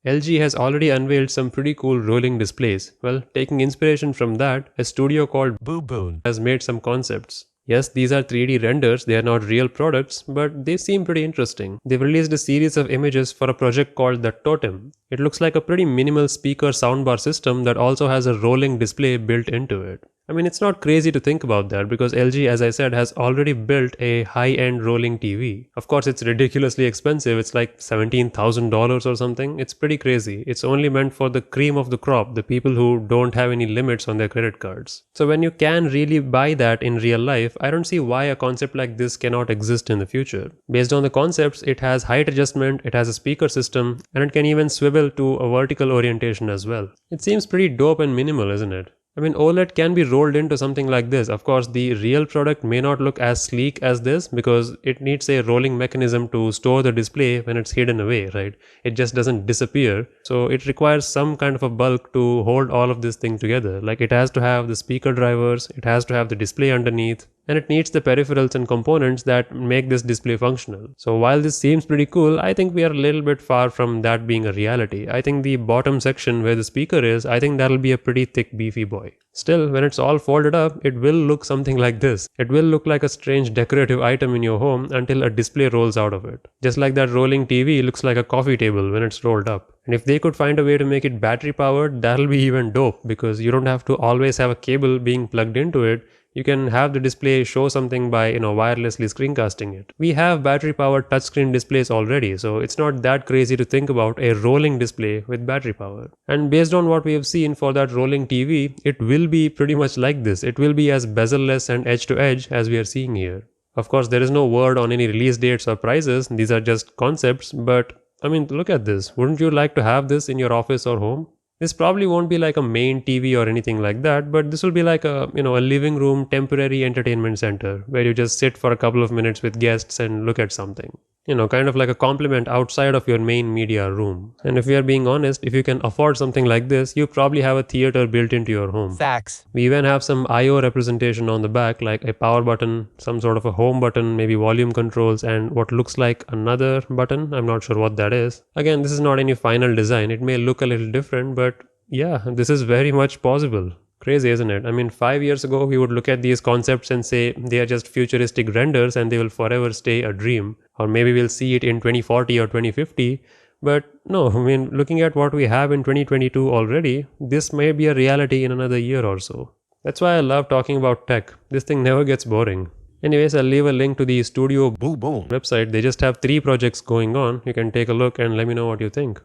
LG has already unveiled some pretty cool rolling displays. Well, taking inspiration from that, a studio called BooBoon has made some concepts. Yes, these are 3D renders, they are not real products, but they seem pretty interesting. They've released a series of images for a project called the Totem. It looks like a pretty minimal speaker soundbar system that also has a rolling display built into it. I mean, it's not crazy to think about that because LG, as I said, has already built a high-end rolling TV. Of course, it's ridiculously expensive. It's like $17,000 or something. It's pretty crazy. It's only meant for the cream of the crop, the people who don't have any limits on their credit cards. So when you can really buy that in real life, I don't see why a concept like this cannot exist in the future. Based on the concepts, it has height adjustment, it has a speaker system, and it can even swivel to a vertical orientation as well. It seems pretty dope and minimal, isn't it? I mean, OLED can be rolled into something like this. Of course, the real product may not look as sleek as this because it needs a rolling mechanism to store the display when it's hidden away, right? It just doesn't disappear. So it requires some kind of a bulk to hold all of this thing together. Like it has to have the speaker drivers, it has to have the display underneath, and it needs the peripherals and components that make this display functional. So while this seems pretty cool, I think we are a little bit far from that being a reality. I think the bottom section where the speaker is, I think that'll be a pretty thick beefy boy. Still, when it's all folded up, it will look something like this. It will look like a strange decorative item in your home until a display rolls out of it. Just like that rolling TV looks like a coffee table when it's rolled up. And if they could find a way to make it battery powered, that'll be even dope because you don't have to always have a cable being plugged into it. You can have the display show something by, wirelessly screencasting it. We have battery powered touchscreen displays already, so it's not that crazy to think about a rolling display with battery power. And based on what we have seen for that rolling TV, it will be pretty much like this. It will be as bezel-less and edge to edge as we are seeing here. Of course, there is no word on any release dates or prices. These are just concepts, but I mean, look at this. Wouldn't you like to have this in your office or home? This probably won't be like a main TV or anything like that, but this will be like a living room temporary entertainment center where you just sit for a couple of minutes with guests and look at something. Kind of like a complement outside of your main media room. And if we are being honest, if you can afford something like this, you probably have a theater built into your home. Facts. We even have some I/O representation on the back, like a power button, some sort of a home button, maybe volume controls, and what looks like another button. I'm not sure what that is. Again, this is not any final design. It may look a little different, but yeah, this is very much possible. Crazy, isn't it? I mean, 5 years ago, we would look at these concepts and say they are just futuristic renders and they will forever stay a dream. Or maybe we'll see it in 2040 or 2050. But no, I mean, looking at what we have in 2022 already, this may be a reality in another year or so. That's why I love talking about tech. This thing never gets boring. Anyways, I'll leave a link to the Studio BooBoon website. They just have 3 projects going on. You can take a look and let me know what you think.